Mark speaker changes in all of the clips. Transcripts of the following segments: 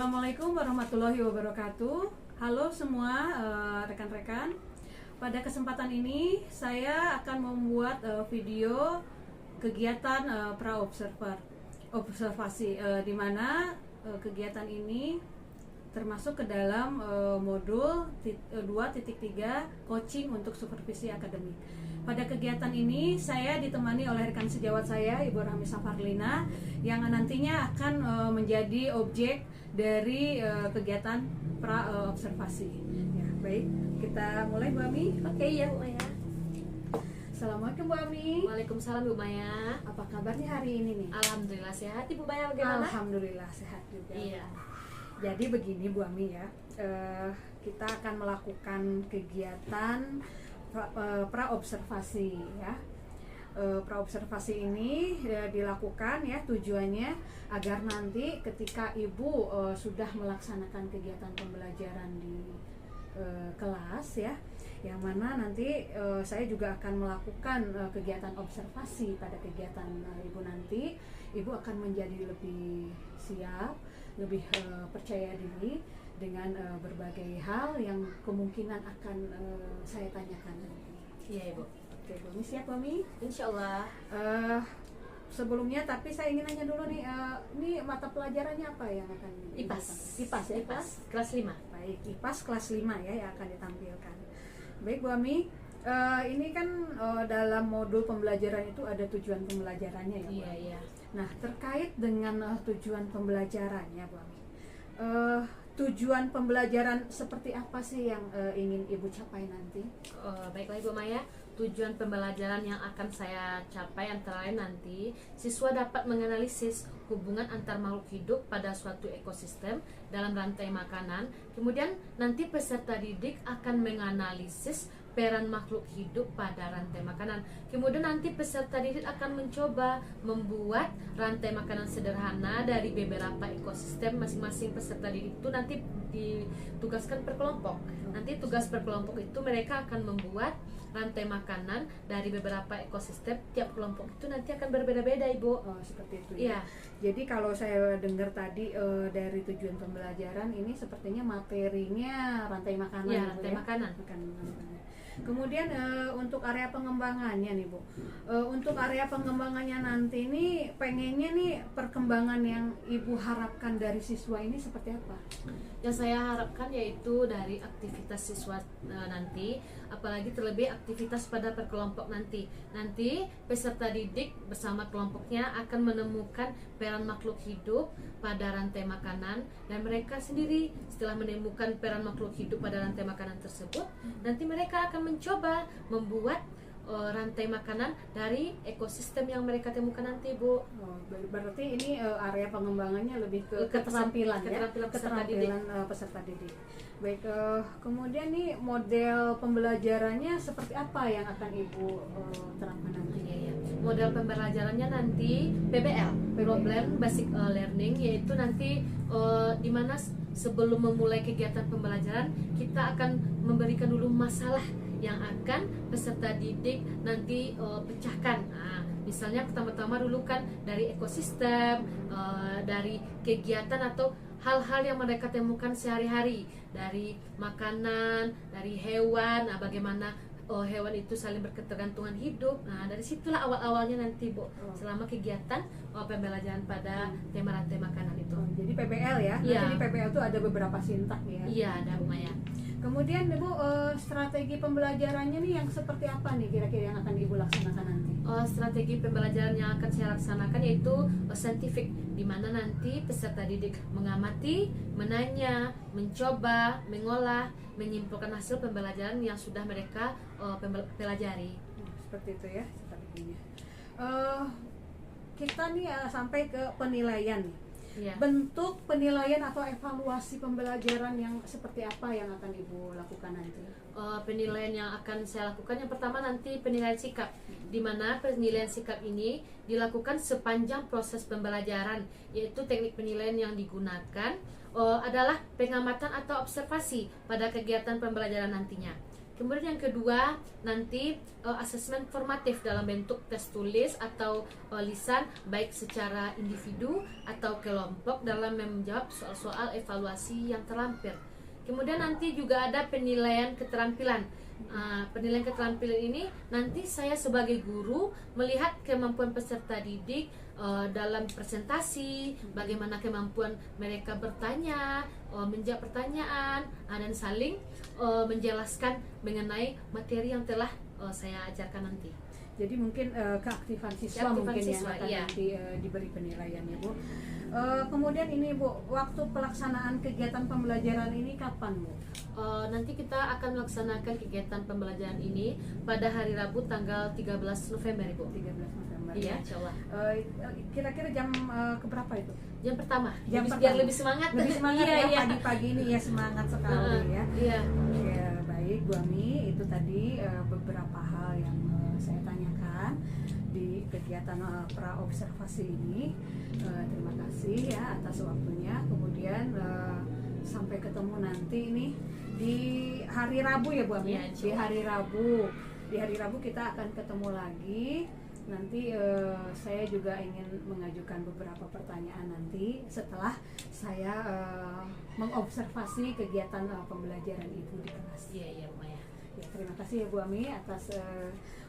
Speaker 1: Assalamualaikum warahmatullahi wabarakatuh. Halo semua rekan-rekan. Pada kesempatan ini saya akan membuat video kegiatan observasi di mana kegiatan ini termasuk ke dalam modul 2.3 coaching untuk supervisi akademik. Pada kegiatan ini saya ditemani oleh rekan sejawat saya Ibu Rahmi Safarlina yang nantinya akan menjadi objek dari kegiatan observasi. Ya, baik, kita mulai Bu Ami.
Speaker 2: Oke ya Bu Maya.
Speaker 1: Assalamualaikum Bu Ami.
Speaker 2: Waalaikumsalam Bu Maya.
Speaker 1: Apa kabarnya hari ini nih?
Speaker 2: Alhamdulillah sehat. Ibu Maya bagaimana?
Speaker 1: Alhamdulillah sehat juga.
Speaker 2: Iya.
Speaker 1: Jadi begini Bu Ami ya, kita akan melakukan kegiatan praobservasi ya. Praobservasi ini dilakukan ya tujuannya agar nanti ketika Ibu sudah melaksanakan kegiatan pembelajaran di kelas ya, yang mana nanti saya juga akan melakukan kegiatan observasi pada kegiatan Ibu nanti. Ibu akan menjadi lebih siap, lebih percaya diri dengan berbagai hal yang kemungkinan akan saya tanyakan nanti.
Speaker 2: Iya Ibu.
Speaker 1: Oke, Bu Ami siap Bu Ami?
Speaker 2: Insya Allah.
Speaker 1: Sebelumnya tapi saya ingin nanya dulu nih, ini mata pelajarannya apa yang akan
Speaker 2: IPAS.
Speaker 1: IPAS ya,
Speaker 2: IPAS kelas 5.
Speaker 1: Baik, IPAS kelas 5 ya yang akan ditampilkan. Baik Bu Ami, ini kan dalam modul pembelajaran itu ada tujuan pembelajarannya ya Bu
Speaker 2: Iya,
Speaker 1: Ami?
Speaker 2: iya.
Speaker 1: Nah, terkait dengan tujuan pembelajarannya Bu Ami, tujuan pembelajaran seperti apa sih yang ingin Ibu capai nanti?
Speaker 2: Baiklah Ibu Maya, tujuan pembelajaran yang akan saya capai antara lain nanti siswa dapat menganalisis hubungan antar makhluk hidup pada suatu ekosistem dalam rantai makanan. Kemudian nanti peserta didik akan menganalisis peran makhluk hidup pada rantai makanan. Kemudian nanti peserta didik akan mencoba membuat rantai makanan sederhana dari beberapa ekosistem. Masing-masing peserta didik itu nanti ditugaskan per kelompok. Nanti tugas per kelompok itu mereka akan membuat rantai makanan dari beberapa ekosistem. Tiap kelompok itu nanti akan berbeda-beda Ibu.
Speaker 1: Oh, seperti itu ya.
Speaker 2: Iya.
Speaker 1: Jadi kalau saya dengar tadi dari tujuan pembelajaran ini sepertinya materinya rantai makanan.
Speaker 2: Iya,
Speaker 1: Bu,
Speaker 2: rantai makanan.
Speaker 1: Kemudian untuk area pengembangannya nih Bu, untuk area pengembangannya nanti ini pengennya nih perkembangan yang Ibu harapkan dari siswa ini seperti apa?
Speaker 2: Yang saya harapkan yaitu dari aktivitas siswa nanti, apalagi terlebih aktivitas pada perkelompok nanti. Nanti peserta didik bersama kelompoknya akan menemukan peran makhluk hidup pada rantai makanan, dan mereka sendiri setelah menemukan peran makhluk hidup pada rantai makanan tersebut, nanti mereka akan mencoba membuat rantai makanan dari ekosistem yang mereka temukan nanti Bu.
Speaker 1: Oh, berarti ini area pengembangannya lebih ke keterampilan ya, keterampilan peserta didik. Baik, kemudian nih model pembelajarannya seperti apa yang akan Ibu terapkan nanti?
Speaker 2: Iya. Model pembelajarannya nanti PBL, Problem Basic Learning, yaitu nanti di mana sebelum memulai kegiatan pembelajaran kita akan memberikan dulu masalah yang akan peserta didik nanti pecahkan. Nah, misalnya pertama-tama dulu kan dari ekosistem, dari kegiatan atau hal-hal yang mereka temukan sehari-hari, dari makanan, dari hewan, nah bagaimana hewan itu saling berketergantungan hidup. Nah, dari situlah awal-awalnya nanti Bu, selama kegiatan pembelajaran pada tema rantai makanan itu.
Speaker 1: Jadi PBL ya?
Speaker 2: Iya.
Speaker 1: Nanti di PBL itu ada beberapa sintak ya?
Speaker 2: Iya, ada Bu Maya.
Speaker 1: Kemudian Ibu, strategi pembelajarannya nih yang seperti apa nih kira-kira yang akan Ibu laksanakan nanti?
Speaker 2: Strategi pembelajaran yang akan saya laksanakan yaitu scientific, di mana nanti peserta didik mengamati, menanya, mencoba, mengolah, menyimpulkan hasil pembelajaran yang sudah mereka pelajari.
Speaker 1: Seperti itu ya strateginya. Kita nih sampai ke penilaian nih.
Speaker 2: Iya.
Speaker 1: Bentuk penilaian atau evaluasi pembelajaran yang seperti apa yang akan Ibu lakukan nanti?
Speaker 2: Penilaian yang akan saya lakukan yang pertama nanti penilaian sikap, di mana penilaian sikap ini dilakukan sepanjang proses pembelajaran, yaitu teknik penilaian yang digunakan adalah pengamatan atau observasi pada kegiatan pembelajaran nantinya. Kemudian yang kedua, nanti asesmen formatif dalam bentuk tes tulis atau lisan, baik secara individu atau kelompok dalam menjawab soal-soal evaluasi yang terlampir. Kemudian nanti juga ada penilaian keterampilan. Penilaian keterampilan ini nanti saya sebagai guru melihat kemampuan peserta didik dalam presentasi, bagaimana kemampuan mereka bertanya, menjawab pertanyaan, dan saling menjelaskan mengenai materi yang telah saya ajarkan nanti.
Speaker 1: Jadi mungkin keaktifan siswa mungkin yang akan nanti diberi penilaian ya Bu. Kemudian ini Bu, waktu pelaksanaan kegiatan pembelajaran ini kapan Bu?
Speaker 2: Nanti kita akan melaksanakan kegiatan pembelajaran ini pada hari Rabu tanggal 13 November Ibu.
Speaker 1: 13 November
Speaker 2: Iya,
Speaker 1: ya.
Speaker 2: insyaallah.
Speaker 1: Kira-kira jam keberapa itu?
Speaker 2: Jam pertama.
Speaker 1: Jam
Speaker 2: Biar lebih semangat.
Speaker 1: Lebih semangat
Speaker 2: Iya,
Speaker 1: ya,
Speaker 2: iya.
Speaker 1: pagi-pagi ini ya semangat sekali ya.
Speaker 2: Iya.
Speaker 1: Ya, baik Bu Ami, itu tadi beberapa hal yang saya tanyakan di kegiatan pra-observasi ini. Terima kasih ya atas waktunya. Kemudian sampai ketemu nanti nih di hari Rabu ya Bu Ami.
Speaker 2: Ya,
Speaker 1: di hari Rabu kita akan ketemu lagi. Nanti saya juga ingin mengajukan beberapa pertanyaan nanti setelah saya mengobservasi kegiatan pembelajaran Ibu di kelas.
Speaker 2: Iya, iya, Bu Maya.
Speaker 1: Ya, terima kasih ya Bu Ami atas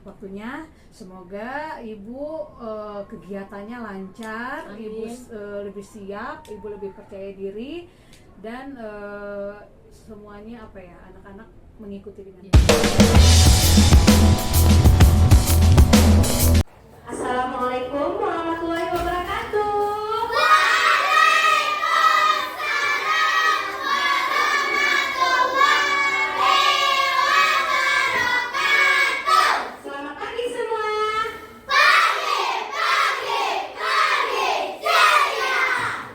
Speaker 1: waktunya. Semoga Ibu kegiatannya lancar,
Speaker 2: Amin.
Speaker 1: Ibu lebih siap, Ibu lebih percaya diri, dan semuanya anak-anak mengikuti dengan
Speaker 3: Assalamualaikum warahmatullahi wabarakatuh. Selamat pagi semua.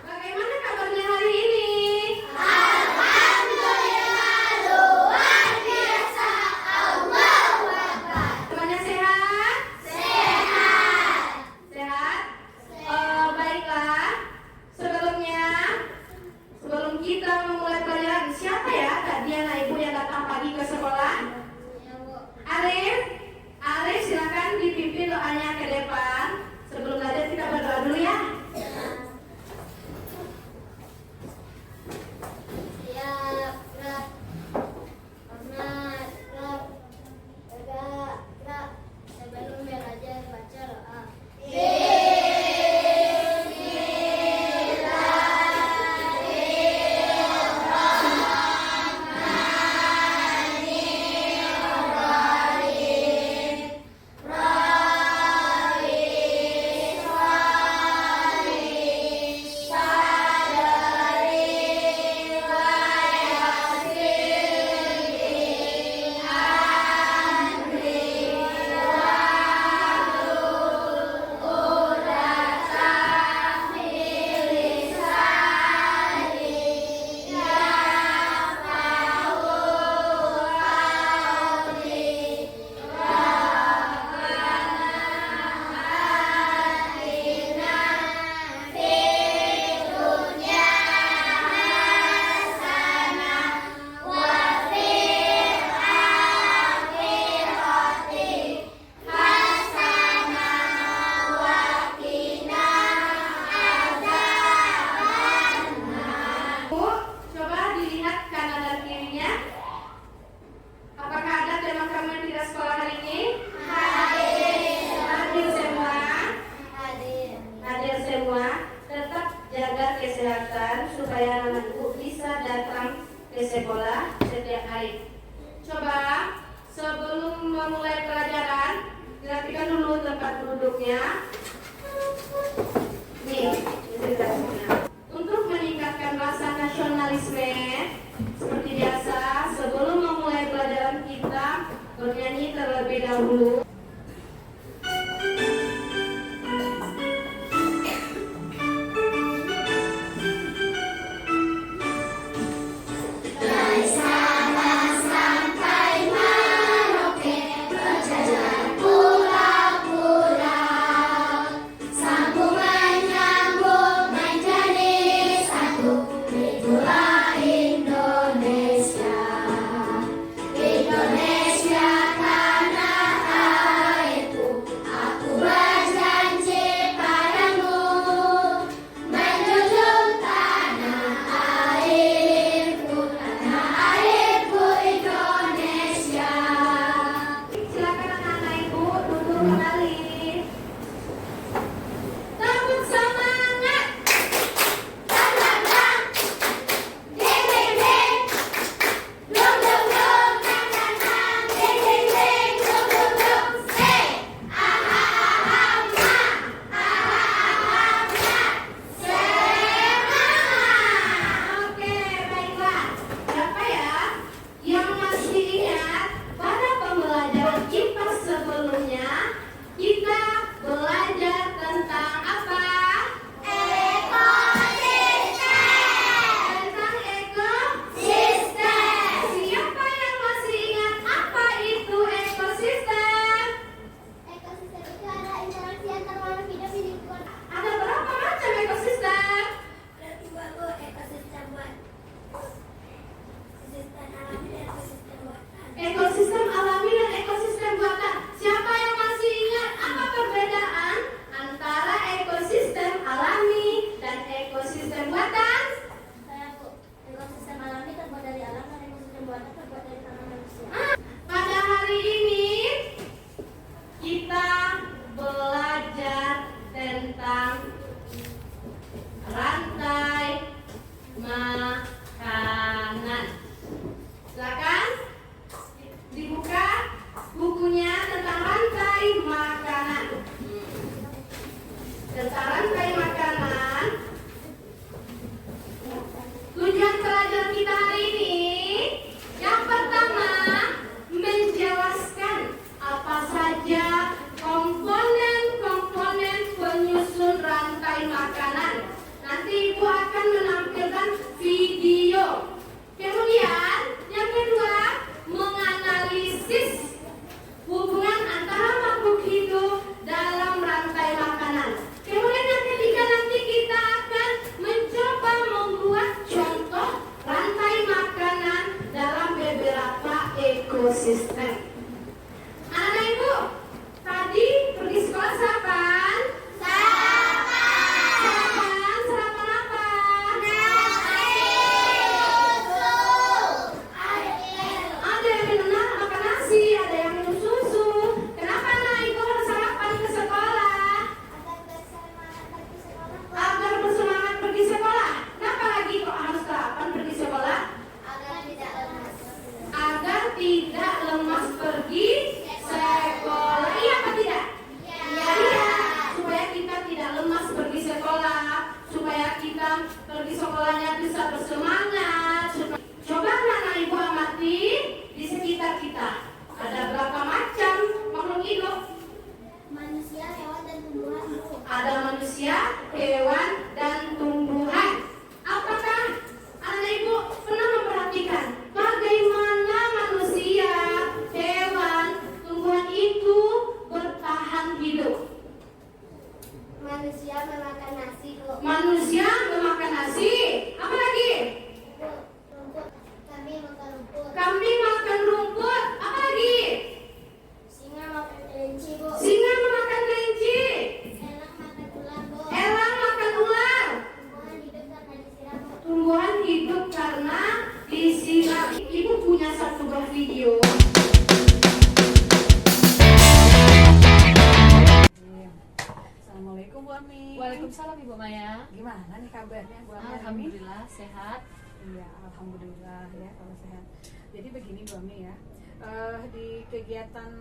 Speaker 3: Bagaimana kabarnya hari ini? Semuanya sehat? Sehat? Baiklah. Sebelum kita memulai pelajaran, siapa ya tadi anak ibu yang datang pagi ke sekolah? Arif, silakan dipimpin doanya ke depan. Sebelum belajar kita berdoa dulu ya.
Speaker 4: Sebelum belajar baca doa. Bu, coba dilihat kanan dan kirinya. Apakah ada teman-teman yang tidak sekolah hari ini? Hadir semua. Hadir semua. Tetap jaga kesehatan supaya anak ibu bisa datang ke sekolah setiap hari. Coba sebelum memulai pelajaran, perhatikan dulu tempat duduknya. Nih, ini tempat. Untuk meningkatkan rasa nasionalisme, seperti biasa, sebelum memulai pelajaran kita bernyanyi terlebih dahulu. Indonesia
Speaker 3: mengunggah video.
Speaker 1: Assalamualaikum Bu Ami.
Speaker 2: Waalaikumsalam Ibu Maya.
Speaker 1: Gimana nih kabarnya Bu Ami?
Speaker 2: Alhamdulillah sehat.
Speaker 1: Iya, alhamdulillah ya kalau sehat. Jadi begini Bu Ami ya, di kegiatan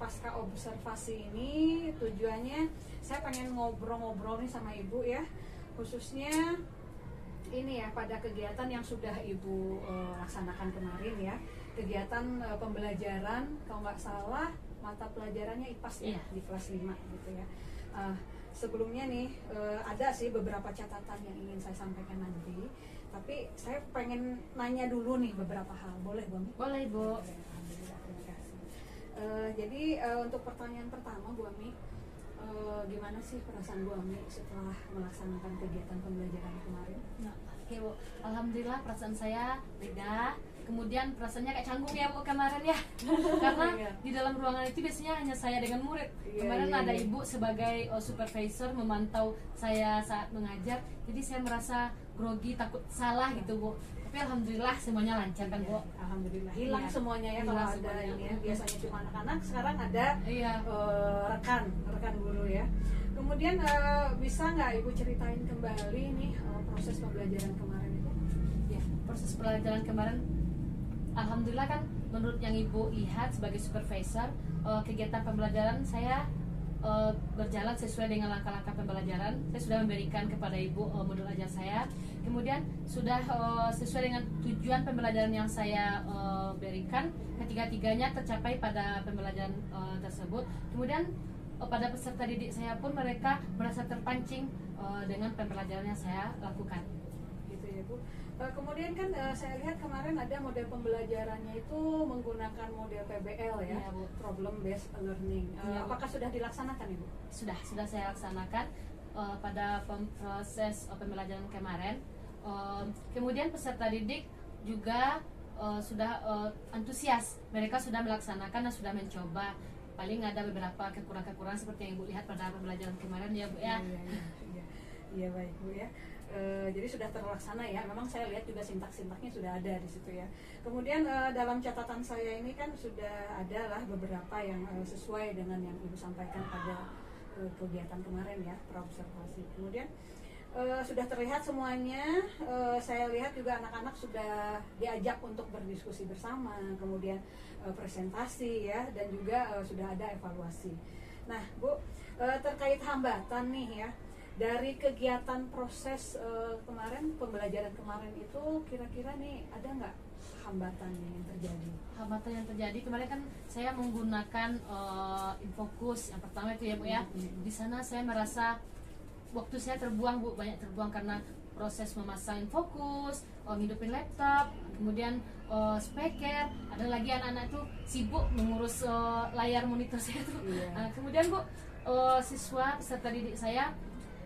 Speaker 1: pasca observasi ini tujuannya saya pengen ngobrol-ngobrol nih sama Ibu ya, khususnya ini ya pada kegiatan yang sudah Ibu laksanakan kemarin ya, kegiatan pembelajaran kalau nggak salah mata pelajarannya IPAS ya, di kelas 5 gitu ya. Sebelumnya nih ada sih beberapa catatan yang ingin saya sampaikan nanti, tapi saya pengen nanya dulu nih beberapa hal, boleh Bu Ami?
Speaker 2: Boleh Bu.
Speaker 1: Alhamdulillah, terima kasih. Jadi untuk pertanyaan pertama Bu Ami, gimana sih perasaan Bu Ami setelah melaksanakan kegiatan pembelajaran kemarin?
Speaker 2: Nah, oke Bu, alhamdulillah perasaan saya lega. Kemudian perasaannya kayak canggung ya Bu kemarin ya, karena
Speaker 1: Iya.
Speaker 2: di dalam ruangan itu biasanya hanya saya dengan murid.
Speaker 1: Iya,
Speaker 2: Kemarin
Speaker 1: iya,
Speaker 2: ada
Speaker 1: iya.
Speaker 2: Ibu sebagai supervisor memantau saya saat mengajar, jadi saya merasa grogi, takut salah gitu Bu. Tapi alhamdulillah semuanya lancar kan Bu.
Speaker 1: Alhamdulillah hilang
Speaker 2: Iya.
Speaker 1: semuanya ya,
Speaker 2: Hilang
Speaker 1: kalau ada
Speaker 2: semuanya.
Speaker 1: ini ya, biasanya cuma anak-anak, sekarang ada
Speaker 2: Iya.
Speaker 1: rekan guru ya. Kemudian bisa nggak Ibu ceritain kembali nih proses pembelajaran kemarin itu?
Speaker 2: Ya, proses pelajaran kemarin alhamdulillah kan menurut yang Ibu lihat sebagai supervisor, kegiatan pembelajaran saya berjalan sesuai dengan langkah-langkah pembelajaran. Saya sudah memberikan kepada Ibu modul ajar saya. Kemudian sudah sesuai dengan tujuan pembelajaran yang saya berikan, ketiga-tiganya tercapai pada pembelajaran tersebut. Kemudian pada peserta didik saya pun mereka merasa terpancing dengan pembelajaran yang saya lakukan.
Speaker 1: Gitu ya Bu. Kemudian kan saya lihat kemarin ada model pembelajarannya itu menggunakan model PBL ya,
Speaker 2: Iya, Bu.
Speaker 1: problem based learning.
Speaker 2: Iya, Bu.
Speaker 1: Apakah sudah dilaksanakan Ibu?
Speaker 2: Sudah saya laksanakan pada proses pembelajaran kemarin. Kemudian peserta didik juga sudah antusias, mereka sudah melaksanakan dan sudah mencoba. Paling ada beberapa kekurangan-kekurangan seperti yang Ibu lihat pada pembelajaran kemarin ya Bu ya.
Speaker 1: Iya baik Bu ya. Jadi sudah terlaksana ya. Memang saya lihat juga sintak-sintaknya sudah ada di situ ya. Kemudian dalam catatan saya ini kan sudah ada lah beberapa yang sesuai dengan yang Ibu sampaikan pada kegiatan kemarin ya, praobservasi. Kemudian sudah terlihat semuanya. Saya lihat juga anak-anak sudah diajak untuk berdiskusi bersama, kemudian presentasi ya, dan juga sudah ada evaluasi. Nah Bu, terkait hambatan nih ya, dari kegiatan proses kemarin, pembelajaran kemarin itu kira-kira nih ada nggak hambatan yang terjadi?
Speaker 2: Hambatan yang terjadi kemarin kan saya menggunakan infokus yang pertama itu ya Bu ya. Di sana saya merasa waktu saya terbuang Bu, banyak terbuang karena proses memasang infokus, ngidupin laptop, kemudian speaker, ada lagi anak-anak tuh sibuk mengurus layar monitor saya tuh.
Speaker 1: Iya.
Speaker 2: Kemudian Bu, siswa peserta didik saya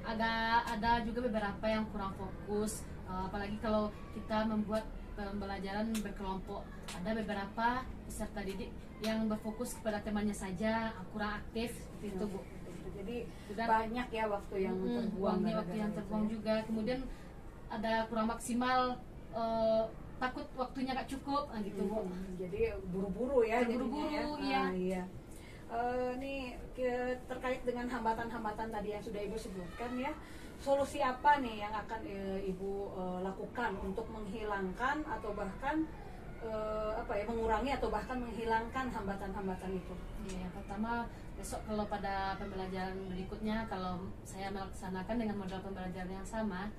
Speaker 2: ada juga beberapa yang kurang fokus, apalagi kalau kita membuat pembelajaran berkelompok. Ada beberapa peserta didik yang berfokus kepada temannya saja, kurang aktif seperti itu Bu.
Speaker 1: Jadi
Speaker 2: Sudah
Speaker 1: banyak ya waktu yang terbuang.
Speaker 2: Waktu yang
Speaker 1: gara-gara
Speaker 2: terbuang
Speaker 1: itu ya.
Speaker 2: juga. Kemudian ada kurang maksimal, takut waktunya gak cukup gitu Bu.
Speaker 1: Jadi buru-buru ya.
Speaker 2: Terburu-buru,
Speaker 1: jadinya ya.
Speaker 2: iya.
Speaker 1: Iya. Nih terkait dengan hambatan-hambatan tadi yang sudah Ibu sebutkan ya, solusi apa nih yang akan Ibu lakukan untuk menghilangkan atau bahkan mengurangi atau bahkan menghilangkan hambatan-hambatan itu?
Speaker 2: Yang pertama, besok kalau pada pembelajaran berikutnya kalau saya melaksanakan dengan modal pembelajaran yang sama,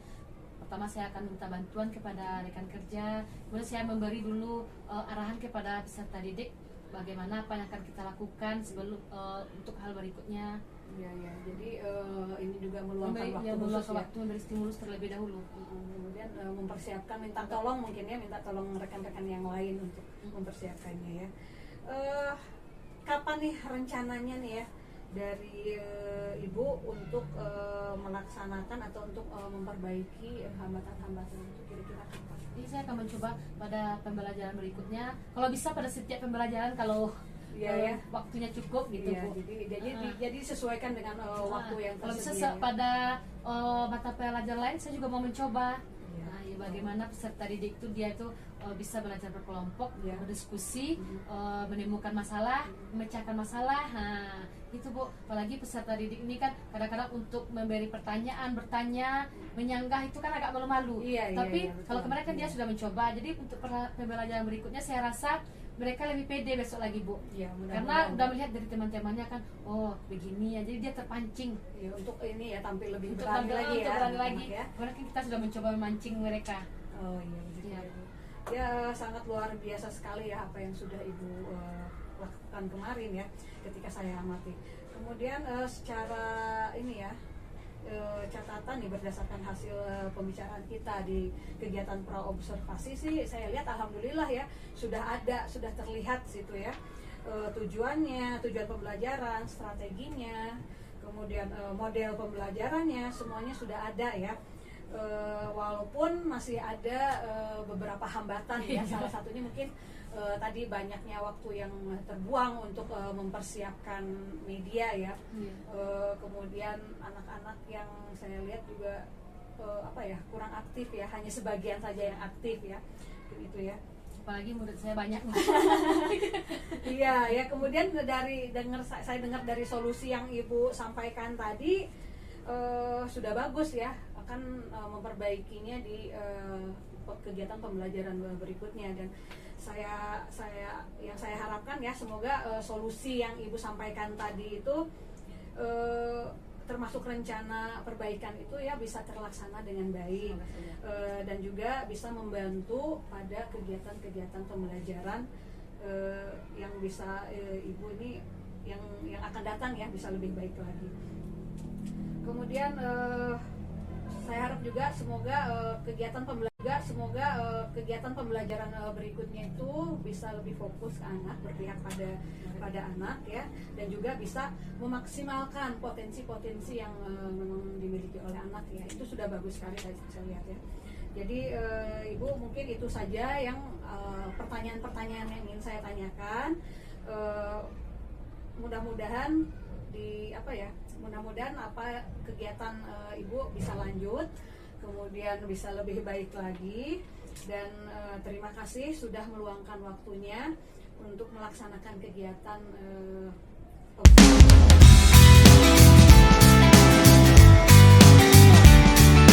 Speaker 2: pertama saya akan minta bantuan kepada rekan kerja, kemudian saya memberi dulu arahan kepada peserta didik bagaimana apa yang akan kita lakukan sebelum untuk hal berikutnya.
Speaker 1: Iya ya. Jadi ini juga meluangkan waktu khusus
Speaker 2: meluangkan
Speaker 1: ya.
Speaker 2: waktu memberi stimulus terlebih dahulu.
Speaker 1: Kemudian mempersiapkan, minta tolong mungkin ya, minta tolong rekan-rekan yang lain untuk mempersiapkannya ya. Kapan nih rencananya nih ya dari Ibu untuk melaksanakan atau untuk memperbaiki hambatan-hambatan itu, kira-kira kapan?
Speaker 2: Jadi saya akan mencoba pada pembelajaran berikutnya. Kalau bisa pada setiap pembelajaran kalau
Speaker 1: Iya, ya.
Speaker 2: waktunya cukup gitu
Speaker 1: Iya,
Speaker 2: Bu.
Speaker 1: jadi sesuaikan dengan waktu yang
Speaker 2: Kalau bisa
Speaker 1: tersedia.
Speaker 2: pada mata pelajaran lain saya juga mau mencoba.
Speaker 1: Iya.
Speaker 2: Nah, ya bagaimana peserta didik itu dia itu bisa belajar berkelompok, berdiskusi, menemukan masalah, memecahkan masalah. Nah, itu Bu, apalagi peserta didik ini kan kadang-kadang untuk memberi pertanyaan, bertanya, menyanggah itu kan agak malu-malu. Tapi kalau kemarin kan dia sudah mencoba, jadi untuk pembelajaran berikutnya saya rasa mereka lebih pede besok lagi Bu, karena udah melihat dari teman-temannya kan, oh begini ya, jadi dia terpancing
Speaker 1: untuk ini ya, tampil lebih
Speaker 2: untuk
Speaker 1: berani lagi ya,
Speaker 2: berani lagi.
Speaker 1: ya.
Speaker 2: Karena kita sudah mencoba memancing mereka.
Speaker 1: Oh iya, begitu ya, Bu. Ya sangat luar biasa sekali ya apa yang sudah Ibu lakukan kemarin ya ketika saya amati. Kemudian secara ini ya, catatan nih berdasarkan hasil pembicaraan kita di kegiatan praobservasi sih, saya lihat alhamdulillah ya sudah terlihat situ ya, tujuan pembelajaran, strateginya, kemudian model pembelajarannya, semuanya sudah ada ya. Walaupun masih ada beberapa hambatan ya, salah satunya mungkin tadi banyaknya waktu yang terbuang untuk mempersiapkan media ya. Kemudian anak-anak yang saya lihat juga kurang aktif ya, hanya sebagian saja yang aktif ya, gitu ya.
Speaker 2: Apalagi murid saya banyak.
Speaker 1: Iya ya, kemudian saya dengar dari solusi yang Ibu sampaikan tadi, sudah bagus ya, akan memperbaikinya di kegiatan pembelajaran berikutnya. Dan saya harapkan ya, semoga solusi yang Ibu sampaikan tadi itu termasuk rencana perbaikan itu ya bisa terlaksana dengan baik, dan juga bisa membantu pada kegiatan-kegiatan pembelajaran yang bisa Ibu ini yang akan datang ya bisa lebih baik lagi. Kemudian saya harap juga semoga kegiatan pembelajaran berikutnya itu bisa lebih fokus ke anak, berpihak pada anak ya, dan juga bisa memaksimalkan potensi-potensi yang memang dimiliki oleh anak ya. Itu sudah bagus sekali saya lihat ya. Jadi Ibu, mungkin itu saja yang pertanyaan-pertanyaan yang ingin saya tanyakan. Mudah-mudahan kegiatan Ibu bisa lanjut, kemudian bisa lebih baik lagi, dan terima kasih sudah meluangkan waktunya untuk melaksanakan kegiatan